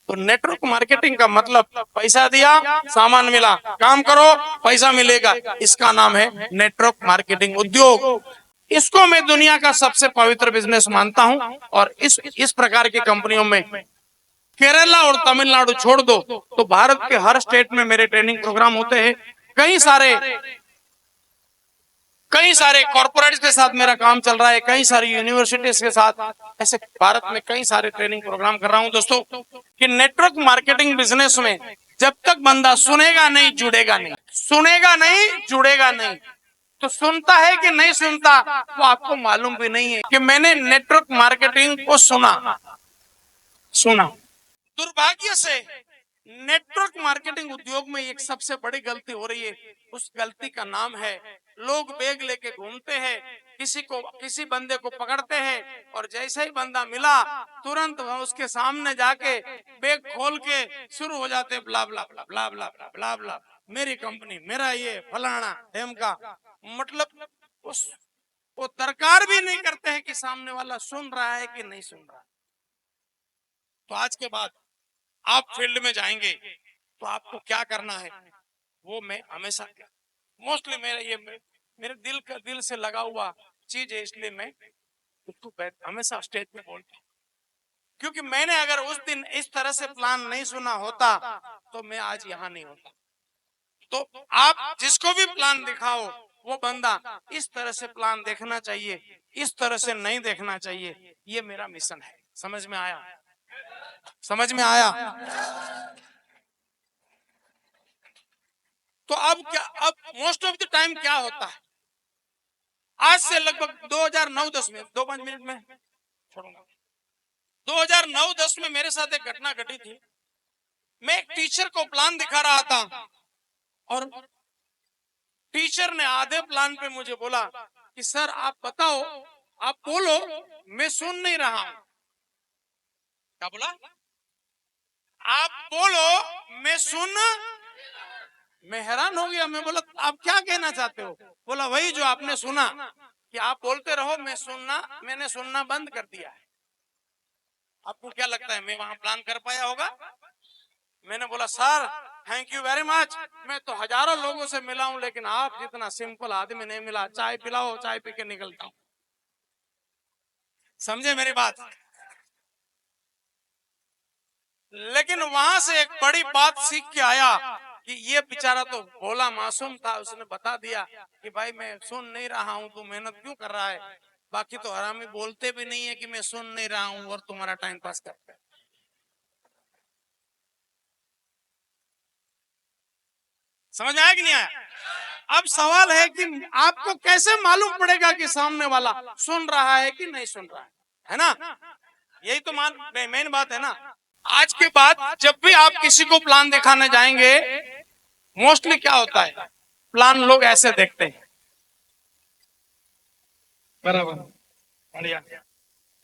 तो network marketing का मतलब पैसा दिया, सामान मिला, काम करो, पैसा मिलेगा, इसका नाम है नेटवर्क मार्केटिंग उद्योग। इसको मैं दुनिया का सबसे पवित्र बिजनेस मानता हूं। और इस प्रकार की कंपनियों में केरला और तमिलनाडु छोड़ दो तो भारत के हर स्टेट में मेरे ट्रेनिंग प्रोग्राम होते हैं। कई सारे कॉर्पोरेट्स के साथ मेरा काम चल रहा है, कई सारी यूनिवर्सिटीज के साथ, ऐसे भारत में कई सारे ट्रेनिंग प्रोग्राम कर रहा हूं दोस्तों। कि नेटवर्क मार्केटिंग बिजनेस में जब तक बंदा सुनेगा नहीं जुड़ेगा नहीं, सुनेगा नहीं जुड़ेगा नहीं, तो सुनता है कि नहीं सुनता वो आपको मालूम भी नहीं है कि मैंने नेटवर्क मार्केटिंग को सुना। दुर्भाग्य से नेटवर्क मार्केटिंग उद्योग में एक सबसे बड़ी गलती हो रही है। उस गलती का नाम है लोग बैग लेके घूमते हैं, किसी बंदे को पकड़ते हैं और जैसे ही बंदा मिला तुरंत वह उसके सामने जाके बैग खोल के शुरू हो जाते ब्ला ब्ला ब्ला ब्ला ब्ला ब्ला ब्ला ब्ला, मेरी कंपनी, मेरा ये फलाना ढेमका। मतलब उस वो दरकार भी नहीं करते हैं कि सामने वाला सुन रहा है कि नहीं सुन रहा। तो आज के बाद आप फील्ड में जाएंगे तो आपको क्या करना है वो मैं हमेशा, मोस्टली मेरे दिल से लगा हुआ चीज है, इसलिए मैं उसको हमेशा स्टेज पे बोलता हूँ। क्योंकि मैंने अगर उस दिन इस तरह से प्लान नहीं सुना होता तो मैं आज यहाँ नहीं होता। तो आप जिसको भी प्लान दिखाओ वो बंदा इस तरह से प्लान देखना चाहिए, इस तरह से नहीं देखना चाहिए। ये मेरा मिशन है। समझ में आया? समझ में आया? तो अब मोस्ट ऑफ द टाइम क्या होता है, आज से लगभग 2009-10 में, 2-5 मिनट में छोड़ूंगा। 2009-10 में मेरे साथ एक घटना घटी थी। मैं एक टीचर को प्लान दिखा रहा था और टीचर ने आधे प्लान पे मुझे बोला कि सर आप बताओ, आप बोलो, मैं सुन नहीं रहा हूं। क्या बोला? आप बोलो, मैं हैरान हो गया। मैं बोला आप क्या कहना चाहते हो? बोला वही जो आपने सुना कि आप बोलते रहो, मैंने सुनना बंद कर दिया है। आपको क्या लगता है मैं वहां प्लान कर पाया होगा? मैंने बोला sir thank you very much, मैं तो हजारों लोगों से मिला हूं लेकिन आप जितना सिंपल आदमी नहीं मिला। चाय पिलाओ, चाय पी के निकलता हूं। समझे मेरी बात? लेकिन वहां से एक बड़ी बात सीख के आया कि ये बेचारा तो भोला मासूम था, उसने बता दिया कि भाई मैं सुन नहीं रहा हूं, तू मेहनत क्यों कर रहा है? बाकी तो हरामी बोलते भी नहीं है कि मैं सुन नहीं रहा हूं और तुम्हारा टाइम पास करते हैं। समझ में आया कि नहीं आया? अब सवाल है कि आपको कैसे मालूम पड़ेगा कि सामने वाला सुन रहा है कि नहीं सुन रहा है ना? यही तो मेन बात है ना। आज के बाद जब भी आप किसी को प्लान दिखाने जाएंगे, मोस्टली क्या होता है, प्लान लोग ऐसे देखते हैं। बराबर, बढ़िया,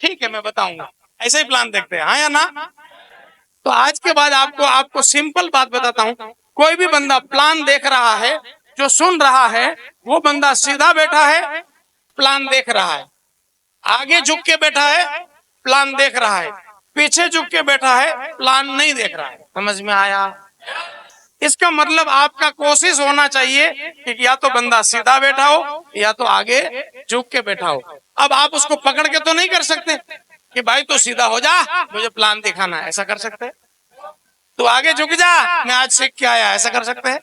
ठीक है, मैं बताऊंगा। ऐसे ही प्लान देखते हैं, हाँ या ना? तो आज के बाद आपको सिंपल बात बताता हूँ। कोई भी बंदा प्लान देख रहा है, जो सुन रहा है, वो बंदा सीधा बैठा है, प्लान देख रहा है। आगे झुक के बैठा है, प्लान देख रहा है। पीछे झुक के बैठा है, प्लान नहीं देख रहा है। समझ में आया? इसका मतलब आपका कोशिश होना चाहिए कि या तो बंदा सीधा बैठा हो या तो आगे झुक के बैठा हो। अब आप उसको पकड़ के तो नहीं कर सकते कि भाई तू सीधा हो जा, मुझे प्लान दिखाना है, ऐसा कर सकते हैं? तू आगे झुक जा, मैं आज सीख के आया, ऐसा कर सकते हैं?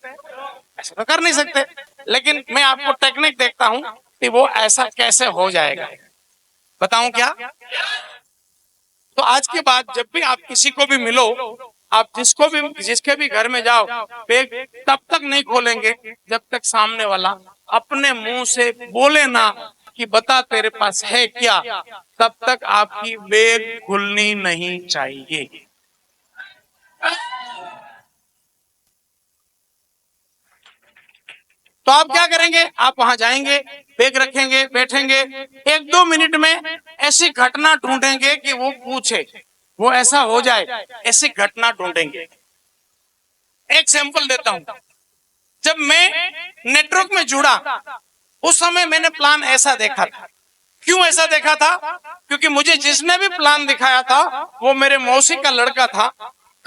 ऐसा तो कर नहीं सकते। लेकिन मैं आपको टेक्निक देखता हूं कि वो ऐसा कैसे हो जाएगा। बताऊं क्या? तो आज के बाद जब भी आप किसी को भी मिलो, आप जिसके भी घर में जाओ, बैग तब तक नहीं खोलेंगे जब तक सामने वाला अपने मुंह से बोले ना कि बता तेरे पास है क्या, तब तक आपकी बैग खुलनी नहीं चाहिए। तो आप क्या करेंगे? आप वहां जाएंगे, बैग रखेंगे, बैठेंगे, 1-2 मिनट में ऐसी घटना ढूंढेंगे कि वो पूछे, वो ऐसा हो जाए, ऐसी घटना ढूंढेंगे। एक सैंपल देता हूं। जब मैं नेटवर्क में जुड़ा उस समय मैंने प्लान ऐसा देखा था। क्यों ऐसा देखा था? क्योंकि मुझे जिसने भी प्लान दिखाया था वो मेरे मौसी का लड़का था।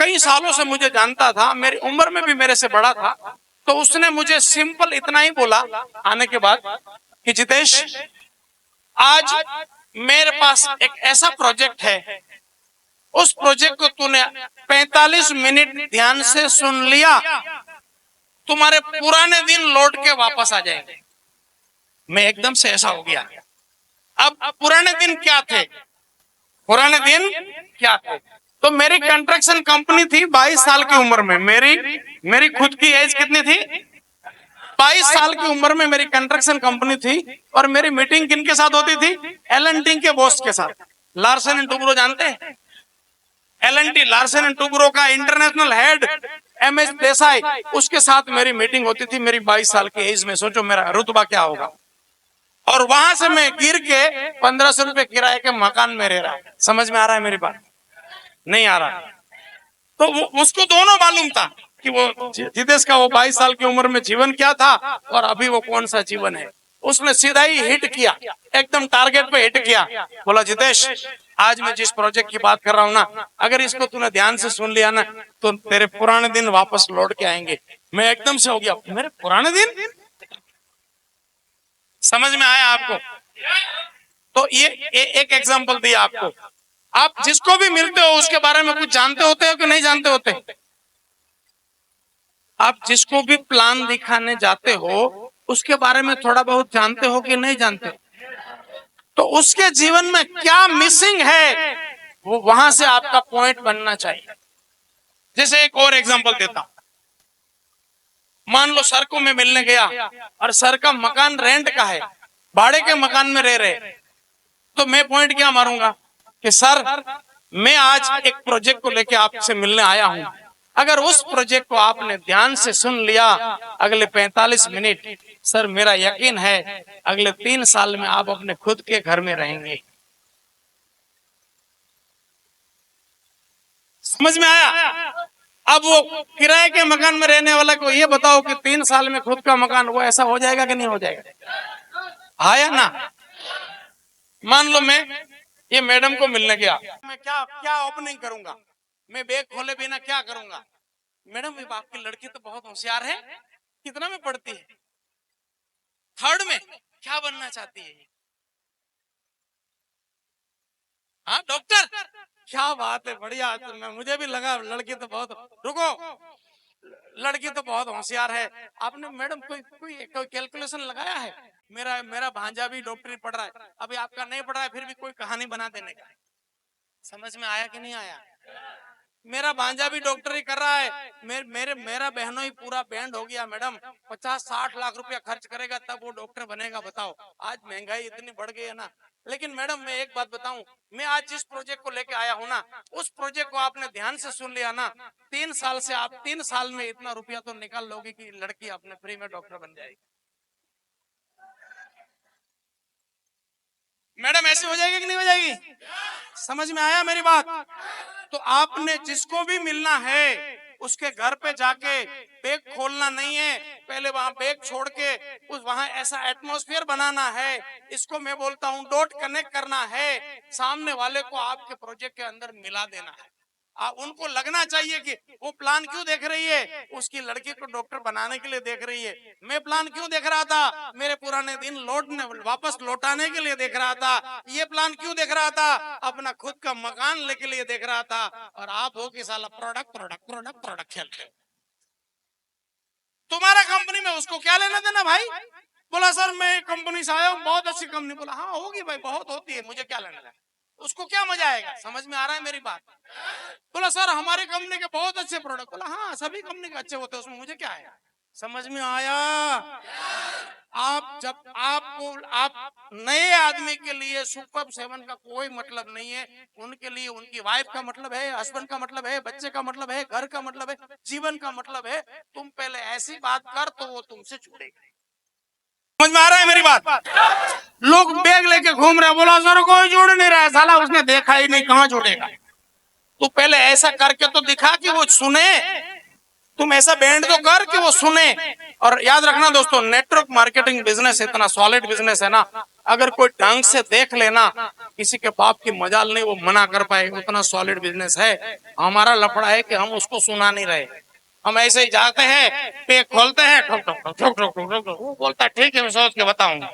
कई सालों से मुझे जानता था, मेरी उम्र में भी मेरे से बड़ा था, तो उसने मुझे सिंपल इतना ही बोला आने के बाद कि जितेश, आज मेरे पास एक ऐसा प्रोजेक्ट है, उस प्रोजेक्ट को तूने 45 मिनट ध्यान से सुन लिया, तुम्हारे पुराने दिन लौट के वापस आ जाएंगे। मैं एकदम से ऐसा हो गया। अब पुराने दिन क्या थे? पुराने दिन क्या थे? तो मेरी कंस्ट्रक्शन कंपनी थी 22 साल की उम्र में। मेरी खुद की एज कितनी थी? 22 साल की उम्र में मेरी कंस्ट्रक्शन कंपनी थी। और मेरी मीटिंग किनके साथ होती थी? एल&टी के बॉस के साथ। लार्सन एंड टुब्रो जानते हैं? एल&टी लार्सन एंड टुब्रो का इंटरनेशनल हेड एम.एस. देसाई, उसके साथ मेरी मीटिंग होती थी मेरी 22 साल की एज में। सोचो मेरा रुतबा क्या होगा। और वहां से मैं गिर के 1500 रुपए किराए के मकान में रह रहा। समझ में आ रहा है मेरी बात? नहीं आ रहा? तो उसको दोनों मालूम था कि वो जितेश का वो 22 साल की उम्र में जीवन क्या था और अभी वो कौन सा जीवन है। उसने सीधा ही हिट किया, एकदम टारगेट पे हिट किया। बोला, जितेश, आज मैं जिस प्रोजेक्ट की बात कर रहा हूं ना, अगर इसको तूने ध्यान से सुन लिया ना, तो तेरे पुराने दिन वापस लौट के आएंगे। मैं एकदम से हो गया, मेरे पुराने दिन? समझ में आया आपको? तो ये एक एग्जांपल दिया आपको। आप जिसको भी मिलते हो उसके बारे में कुछ जानते होते हो कि नहीं जानते होते? आप जिसको भी प्लान दिखाने जाते हो उसके बारे में थोड़ा बहुत जानते हो कि नहीं जानते? तो उसके जीवन में क्या मिसिंग है, वो वहां से आपका पॉइंट बनना चाहिए। जैसे एक और एग्जांपल देता हूं। मान लो सर को मैं मिलने गया और सर का मकान रेंट का है, भाड़े के मकान में रह रहे, तो मैं पॉइंट क्या मारूंगा कि सर, मैं आज एक प्रोजेक्ट को लेके आपसे मिलने आया हूं। अगर उस प्रोजेक्ट को आपने ध्यान से सुन लिया अगले 45 मिनट, सर मेरा यकीन है अगले 3 साल में आप अपने खुद के घर में रहेंगे। समझ में आया? अब वो किराए के मकान में रहने वाला को ये बताओ कि 3 साल में खुद का मकान, वो ऐसा हो जाएगा कि नहीं हो जाएगा? आया ना? मान लो मैं ये मैडम को मिलने गया, मैं क्या क्या ओपनिंग करूंगा? मैं बैग खोले बिना क्या करूंगा? मैडम, ये आपकी लड़की तो बहुत होशियार है, कितना में पढ़ती है? 3rd में। क्या बनना चाहती है ये? हाँ, डॉक्टर। क्या बात है, बढ़िया। तो मुझे भी लगा लड़की तो बहुत, रुको, लड़की तो बहुत होशियार है। आपने मैडम कोई कैलकुलेशन लगाया है? मेरा मेरा भांजा भी डॉक्टरी पढ़ रहा है, अभी आपका नहीं पढ़ रहा है, फिर भी कोई कहानी बना देने का। समझ में आया कि नहीं आया? मेरा भांजा भी डॉक्टरी कर रहा है, मेरा बहनों ही पूरा बैंड हो गया। मैडम 50-60 लाख रुपया खर्च करेगा तब वो डॉक्टर बनेगा। बताओ, आज महंगाई इतनी बढ़ गई है ना। लेकिन मैडम मैं एक बात बताऊं, मैं आज जिस प्रोजेक्ट को लेके आया हूं ना, उस प्रोजेक्ट को आपने ध्यान से सुन लिया ना, 3 साल से आप 3 साल में इतना रुपया तो निकाल लोगे कि लड़की अपने फ्री में डॉक्टर बन जाएगी। मैडम ऐसे हो जाएगी कि नहीं हो जाएगी? समझ में आया मेरी बात? तो आपने जिसको भी मिलना है उसके घर पे जाके बैग खोलना नहीं है, पहले वहां बैग छोड़ के वहां ऐसा एटमॉस्फेयर बनाना है। इसको मैं बोलता हूं डॉट कनेक्ट करना है, सामने वाले को आपके प्रोजेक्ट के अंदर मिला देना है। उनको लगना चाहिए कि वो प्लान क्यों देख रही है, उसकी लड़की को डॉक्टर बनाने के लिए देख रही है। मैं प्लान क्यों देख रहा था, मेरे पुराने दिन वापस लौटाने के लिए देख रहा था। ये प्लान क्यों देख रहा था, अपना खुद का मकान लेके लिए देख रहा था। और आप हो कि साला प्रोडक्ट प्रोडक्ट प्रोडक्ट प्रोडक्ट खेलते हो। तुम्हारा कंपनी में उसको क्या लेना देना भाई? बोला सर मैं कंपनी से आया हूँ, बहुत अच्छी कंपनी। बोला हाँ होगी भाई, बहुत होती है, मुझे क्या लेना देना, उसको क्या मजा आएगा? समझ में आ रहा है मेरी बात? बोला सर हमारे कंपनी के बहुत अच्छे प्रोडक्ट। बोला हाँ सभी कंपनी के अच्छे होते हैं, उसमें मुझे क्या आएगा? समझ में आया? आप नए आदमी के लिए सुपर 7 का कोई मतलब नहीं है। उनके लिए उनकी वाइफ का मतलब है, हस्बैंड का मतलब है, बच्चे का मतलब है, घर का मतलब है, जीवन का मतलब है। तुम पहले ऐसी बात कर तो वो तुमसे जुड़ेगा। समझ में आ रहा है मेरी बात? लोग बैग लेके घूम रहे, बोला सर कोई जोड़ नहीं रहा है, साला उसने देखा ही नहीं, कहां जोड़ेगा? तू पहले ऐसा करके तो दिखा कि वो सुने। तुम ऐसा बैंड तो कर कि वो सुने। और याद रखना दोस्तों, नेटवर्क मार्केटिंग बिजनेस इतना सॉलिड बिजनेस है ना, अगर कोई ढंग से देख लेना, किसी के बाप की मजाल नहीं वो मना कर पाए, उतना सॉलिड बिजनेस है। हमारा लफड़ा है कि हम उसको सुना नहीं रहे, हम ऐसे ही जाते हैं, पे खोलते हैं, ठोक ठोक ठोक ठोक ठोक ठोक ठोक, वो बोलता है ठीक है मैं सोच के बताऊंगा।